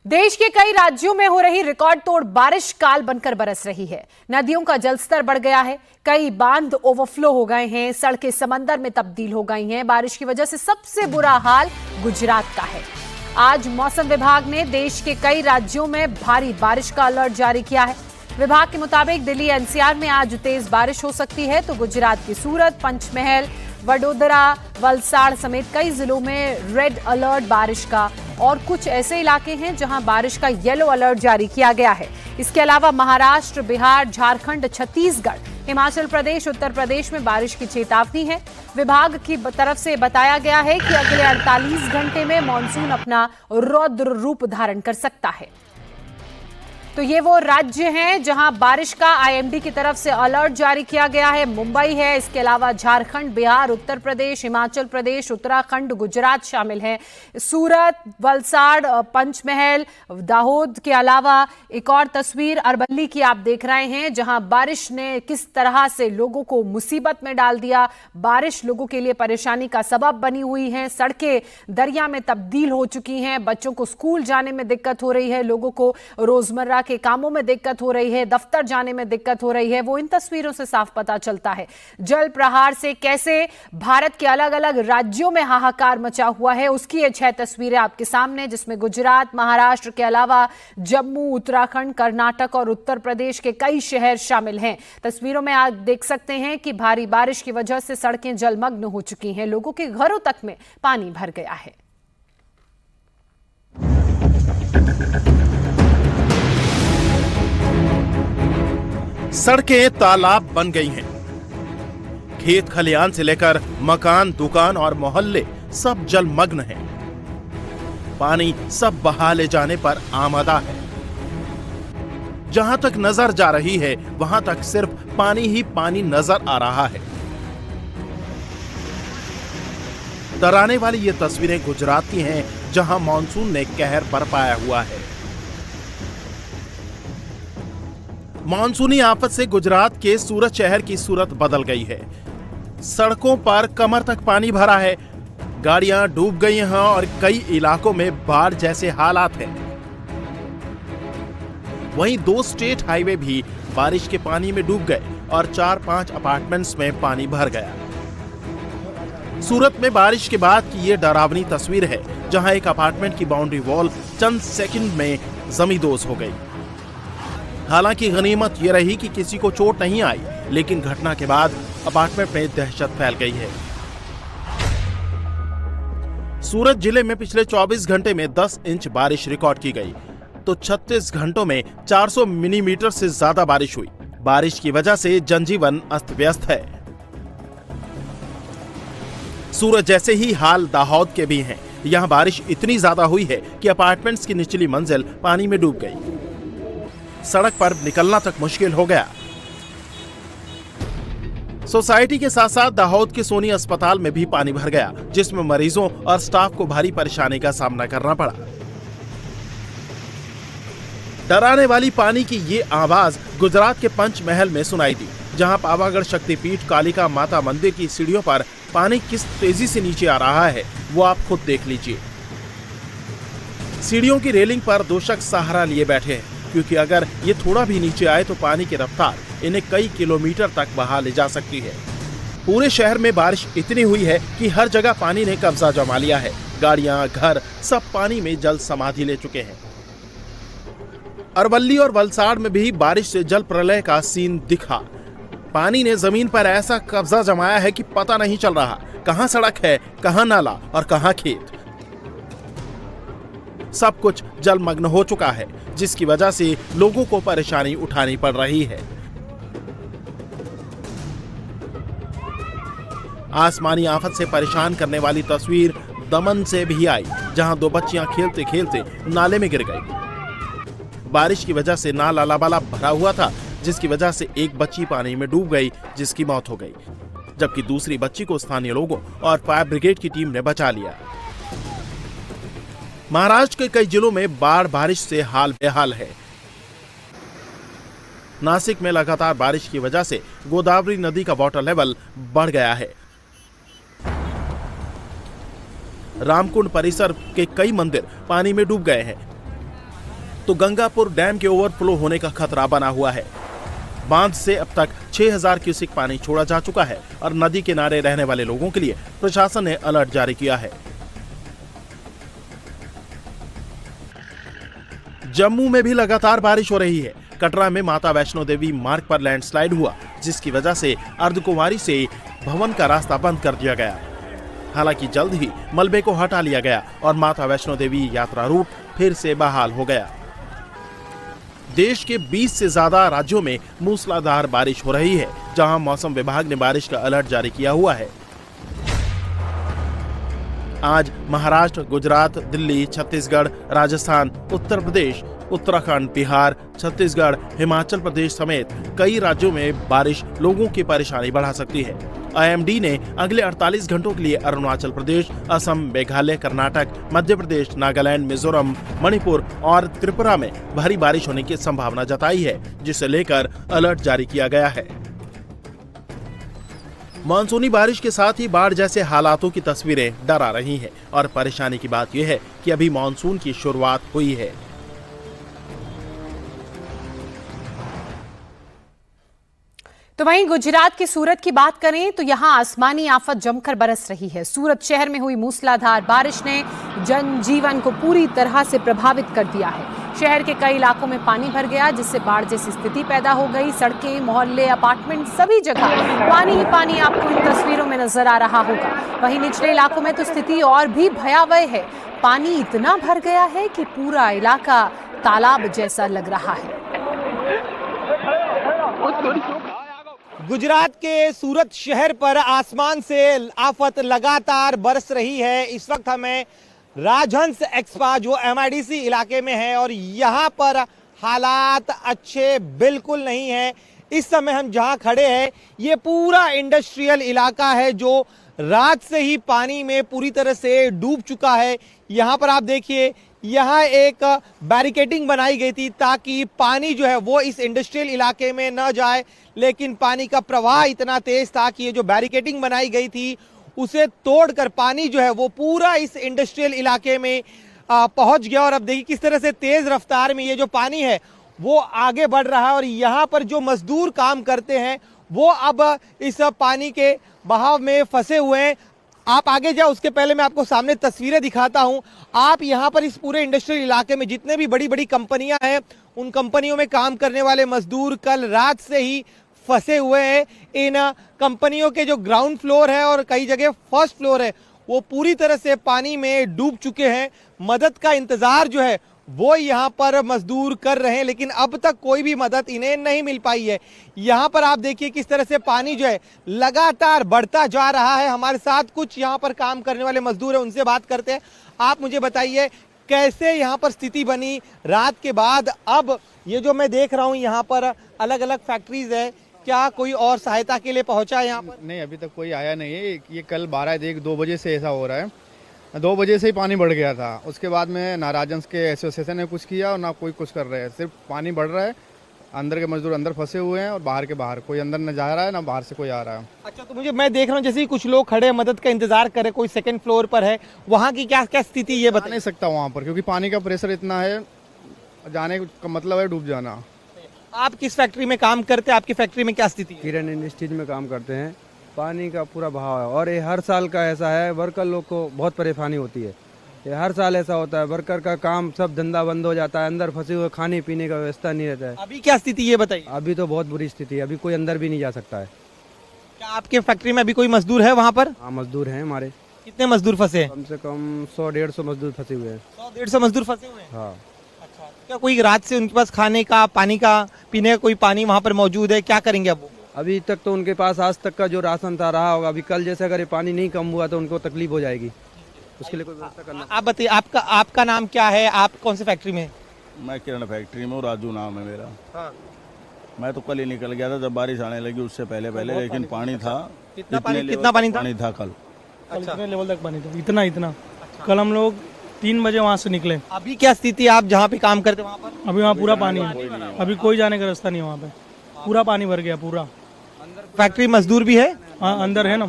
देश के कई राज्यों में हो रही रिकॉर्ड तोड़ बारिश काल बनकर बरस रही है। नदियों का जलस्तर बढ़ गया है, कई बांध ओवरफ्लो हो गए हैं, सड़कें समंदर में तब्दील हो गई हैं। बारिश की वजह से सबसे बुरा हाल गुजरात का है। आज मौसम विभाग ने देश के कई राज्यों में भारी बारिश का अलर्ट जारी किया है। विभाग के मुताबिक दिल्ली एनसीआर में आज तेज बारिश हो सकती है, तो गुजरात की सूरत, पंचमहल, वडोदरा, वलसाड़ समेत कई जिलों में रेड अलर्ट बारिश का, और कुछ ऐसे इलाके हैं जहां बारिश का येलो अलर्ट जारी किया गया है। इसके अलावा महाराष्ट्र, बिहार, झारखंड, छत्तीसगढ़, हिमाचल प्रदेश, उत्तर प्रदेश में बारिश की चेतावनी है। विभाग की तरफ से बताया गया है कि अगले 48 घंटे में मॉनसून अपना रौद्र रूप धारण कर सकता है। तो ये वो राज्य हैं जहां बारिश का आईएमडी की तरफ से अलर्ट जारी किया गया है। मुंबई है, इसके अलावा झारखंड, बिहार, उत्तर प्रदेश, हिमाचल प्रदेश, उत्तराखंड, गुजरात शामिल है। सूरत, वलसाड़, पंचमहल, दाहोद के अलावा एक और तस्वीर अरवली की आप देख रहे हैं, जहां बारिश ने किस तरह से लोगों को मुसीबत में डाल दिया। बारिश लोगों के लिए परेशानी का सबब बनी हुई है। सड़कें दरिया में तब्दील हो चुकी हैं, बच्चों को स्कूल जाने में दिक्कत हो रही है, लोगों को रोजमर्रा के कामों में दिक्कत हो रही है, दफ्तर जाने में दिक्कत हो रही है। वो इन तस्वीरों से साफ पता चलता है। जल प्रहार से कैसे भारत के अलग अलग राज्यों में हाहाकार मचा हुआ है, उसकी ये 6 तस्वीरें आपके सामने, जिसमें गुजरात, महाराष्ट्र के अलावा जम्मू, उत्तराखंड, कर्नाटक और उत्तर प्रदेश के कई शहर शामिल हैं। तस्वीरों में आप देख सकते हैं कि भारी बारिश की वजह से सड़कें जलमग्न हो चुकी हैं, लोगों के घरों तक में पानी भर गया है। सड़कें तालाब बन गई हैं। खेत खलियान से लेकर मकान, दुकान और मोहल्ले सब जलमग्न हैं। पानी सब बहा ले जाने पर आमादा है। जहां तक नजर जा रही है वहां तक सिर्फ पानी ही पानी नजर आ रहा है। डराने वाली ये तस्वीरें गुजरात की हैं, जहां मॉनसून ने कहर बरपाया हुआ है। मानसूनी आफत से गुजरात के सूरत शहर की सूरत बदल गई है। सड़कों पर कमर तक पानी भरा है, गाड़ियां डूब गई हैं और कई इलाकों में बाढ़ जैसे हालात हैं। वहीं 2 स्टेट हाईवे भी बारिश के पानी में डूब गए और 4-5 अपार्टमेंट्स में पानी भर गया। सूरत में बारिश के बाद की ये डरावनी तस्वीर है, जहां एक अपार्टमेंट की बाउंड्री वॉल चंद सेकंड में जमींदोज हो गई। हालांकि गनीमत यह रही कि किसी को चोट नहीं आई, लेकिन घटना के बाद अपार्टमेंट में दहशत फैल गई है। सूरत जिले में पिछले 24 घंटे में 10 इंच बारिश रिकॉर्ड की गई, तो 36 घंटों में 400 मिलीमीटर से ज्यादा बारिश हुई। बारिश की वजह से जनजीवन अस्त व्यस्त है। सूरत जैसे ही हाल दाहोद के भी हैं। यहाँ बारिश इतनी ज्यादा हुई है कि अपार्टमेंट्स की निचली मंजिल पानी में डूब गई। सड़क पर निकलना तक मुश्किल हो गया। सोसाइटी के साथ साथ दाहोद के सोनी अस्पताल में भी पानी भर गया, जिसमें मरीजों और स्टाफ को भारी परेशानी का सामना करना पड़ा। डराने वाली पानी की ये आवाज गुजरात के पंचमहल में सुनाई दी, जहां पावागढ़ शक्तिपीठ कालिका माता मंदिर की सीढ़ियों पर पानी किस तेजी से नीचे आ रहा है वो आप खुद देख लीजिए। सीढ़ियों की रेलिंग पर 2 शख्स सहारा लिए बैठे हैं, क्योंकि अगर ये थोड़ा भी नीचे आए तो पानी की रफ्तार इन्हें कई किलोमीटर तक बहा ले जा सकती है। पूरे शहर में बारिश इतनी हुई है कि हर जगह पानी ने कब्जा जमा लिया है। गाड़ियां, घर सब पानी में जल समाधि ले चुके हैं। अरवली और वलसाड़ में भी बारिश से जल प्रलय का सीन दिखा। पानी ने जमीन पर ऐसा कब्जा जमाया है कि पता नहीं चल रहा कहां सड़क है, कहां नाला और कहां खेत। सब कुछ जलमग्न हो चुका है, जिसकी वजह से लोगों को परेशानी उठानी पड़ रही है। आसमानी आफत से परेशान करने वाली तस्वीर दमन से भी आई, जहां 2 बच्चियां खेलते खेलते नाले में गिर गई। बारिश की वजह से नाला लबालब भरा हुआ था, जिसकी वजह से एक बच्ची पानी में डूब गई, जिसकी मौत हो गई, जबकि दूसरी बच्ची को स्थानीय लोगों और फायर ब्रिगेड की टीम ने बचा लिया। महाराष्ट्र के कई जिलों में बारिश से हाल बेहाल है। नासिक में लगातार बारिश की वजह से गोदावरी नदी का वाटर लेवल बढ़ गया है। रामकुंड परिसर के कई मंदिर पानी में डूब गए हैं। तो गंगापुर डैम के ओवरफ्लो होने का खतरा बना हुआ है। बांध से अब तक 6000 क्यूसेक पानी छोड़ा जा चुका है और नदी किनारे रहने वाले लोगों के लिए प्रशासन ने अलर्ट जारी किया है। जम्मू में भी लगातार बारिश हो रही है। कटरा में माता वैष्णो देवी मार्ग पर लैंडस्लाइड हुआ, जिसकी वजह से अर्धकुंवारी से भवन का रास्ता बंद कर दिया गया। हालांकि जल्द ही मलबे को हटा लिया गया और माता वैष्णो देवी यात्रा रूट फिर से बहाल हो गया। देश के 20 से ज्यादा राज्यों में मूसलाधार बारिश हो रही है, जहां मौसम विभाग ने बारिश का अलर्ट जारी किया हुआ है। आज महाराष्ट्र, गुजरात, दिल्ली, छत्तीसगढ़, राजस्थान, उत्तर प्रदेश, उत्तराखंड, बिहार, छत्तीसगढ़, हिमाचल प्रदेश समेत कई राज्यों में बारिश लोगों की परेशानी बढ़ा सकती है। आईएमडी ने अगले 48 घंटों के लिए अरुणाचल प्रदेश, असम, मेघालय, कर्नाटक, मध्य प्रदेश, नागालैंड, मिजोरम, मणिपुर और त्रिपुरा में भारी बारिश होने की संभावना जताई है, जिसे लेकर अलर्ट जारी किया गया है। मानसूनी बारिश के साथ ही बाढ़ जैसे हालातों की तस्वीरें डरा रही हैं और परेशानी की बात यह है कि अभी मानसून की शुरुआत हुई है। तो वहीं गुजरात की सूरत की बात करें तो यहां आसमानी आफत जमकर बरस रही है। सूरत शहर में हुई मूसलाधार बारिश ने जनजीवन को पूरी तरह से प्रभावित कर दिया है। शहर के कई इलाकों में पानी भर गया, जिससे बाढ़ जैसी स्थिति पैदा हो गई। सड़कें, मोहल्ले, अपार्टमेंट सभी जगह पानी ही पानी आपको इन तस्वीरों में नजर आ रहा होगा। वहीं निचले इलाकों में तो स्थिति और भी भयावह है। पानी इतना भर गया है कि पूरा इलाका तालाब जैसा लग रहा है। गुजरात के सूरत शहर पर आसमान से आफत लगातार बरस रही है। इस वक्त हमें राजहंस एक्सपा जो एमआईडीसी इलाके में है और यहाँ पर हालात अच्छे बिल्कुल नहीं है। इस समय हम जहाँ खड़े हैं ये पूरा इंडस्ट्रियल इलाका है जो रात से ही पानी में पूरी तरह से डूब चुका है। यहाँ पर आप देखिए, यहाँ एक बैरिकेडिंग बनाई गई थी ताकि पानी जो है वो इस इंडस्ट्रियल इलाके में न जाए, लेकिन पानी का प्रवाह इतना तेज था कि ये जो बैरिकेडिंग बनाई गई थी उसे तोड़कर पानी जो है वो पूरा इस इंडस्ट्रियल इलाके में पहुंच गया। और अब देखिए किस तरह से तेज रफ्तार में ये जो पानी है वो आगे बढ़ रहा है और यहाँ पर जो मजदूर काम करते हैं वो अब इस पानी के बहाव में फंसे हुए हैं। आप आगे जाओ, उसके पहले मैं आपको सामने तस्वीरें दिखाता हूं। आप यहाँ पर इस पूरे इंडस्ट्रियल इलाके में जितने भी बड़ी बड़ी कंपनियां हैं उन कंपनियों में काम करने वाले मजदूर कल रात से ही फंसे हुए हैं। इन कंपनियों के जो ग्राउंड फ्लोर है और कई जगह फर्स्ट फ्लोर है वो पूरी तरह से पानी में डूब चुके हैं। मदद का इंतजार जो है वो यहाँ पर मजदूर कर रहे हैं, लेकिन अब तक कोई भी मदद इन्हें नहीं मिल पाई है। यहाँ पर आप देखिए किस तरह से पानी जो है लगातार बढ़ता जा रहा है। हमारे साथ कुछ यहाँ पर काम करने वाले मजदूर हैं, उनसे बात करते हैं। आप मुझे बताइए कैसे यहाँ पर स्थिति बनी रात के बाद। अब ये जो मैं देख रहा हूँ यहाँ पर अलग अलग फैक्ट्रीज है, क्या कोई और सहायता के लिए पहुंचा है यहाँ पर? नहीं, अभी तक कोई आया नहीं है। ये कल 12-1-2 बजे से ऐसा हो रहा है। 2 बजे से ही पानी बढ़ गया था। उसके बाद में ना राजहंस के एसोसिएशन ने कुछ किया और ना कोई कुछ कर रहे हैं। सिर्फ पानी बढ़ रहा है, अंदर के मजदूर अंदर फंसे हुए हैं और बाहर के बाहर, कोई अंदर न जा रहा है ना बाहर से कोई आ रहा है। अच्छा, तो मैं देख रहा हूँ जैसे कुछ लोग खड़े मदद का इंतजार कर रहे, कोई सेकंड फ्लोर पर है, वहाँ की क्या क्या स्थिति ये बता नहीं सकता वहाँ पर, क्योंकि पानी का प्रेशर इतना है, जाने का मतलब है डूब जाना। आप किस फैक्ट्री में काम करते हैं? आपकी फैक्ट्री में क्या स्थिति है? किरण इंडस्ट्रीज में काम करते हैं। पानी का पूरा बहाव है और ये हर साल का ऐसा है। वर्कर लोग को बहुत परेशानी होती है। ये हर साल ऐसा होता है। वर्कर का काम सब धंधा बंद हो जाता है, अंदर फंसे हुए, खाने पीने का व्यवस्था नहीं रहता है। अभी क्या स्थिति ये बताइए। अभी तो बहुत बुरी स्थिति है, अभी कोई अंदर भी नहीं जा सकता है। क्या आपके फैक्ट्री में अभी कोई मजदूर है वहाँ पर? हाँ, मजदूर हैं हमारे। कितने मजदूर फंसे हैं? कम से कम 100-150 मजदूर फंसे हुए हैं। 100-150 मजदूर फंसे हुए हैं। हाँ। अच्छा, क्या कोई रात से उनके पास खाने का, पानी का, पीने का कोई पानी वहाँ पर मौजूद है? क्या करेंगे अब वो? अभी तक तो उनके पास आज तक का जो राशन था रहा होगा। अभी कल जैसे अगर ये पानी नहीं कम हुआ तो उनको तकलीफ हो जाएगी, उसके लिए कोई व्यवस्था करना। आप बताइए, आपका नाम क्या है? आप कौन सी फैक्ट्री में? मैं किरण फैक्ट्री में हूँ, राजू नाम है मेरा। हाँ। मैं तो कल ही निकल गया था जब बारिश आने लगी, उससे पहले लेकिन पानी था। कितना पानी था? पानी था कल। अच्छा, कितने लेवल तक पानी था? इतना। कल हम लोग 3 बजे वहाँ से निकले। अभी क्या स्थिति? आप जहाँ पे काम करते वहाँ पर? अभी वहाँ पूरा पानी है, अभी कोई जाने का रास्ता नहीं है। वहाँ पे पूरा पानी भर गया पूरा। फैक्ट्री मजदूर भी है? हाँ, अंदर है ना।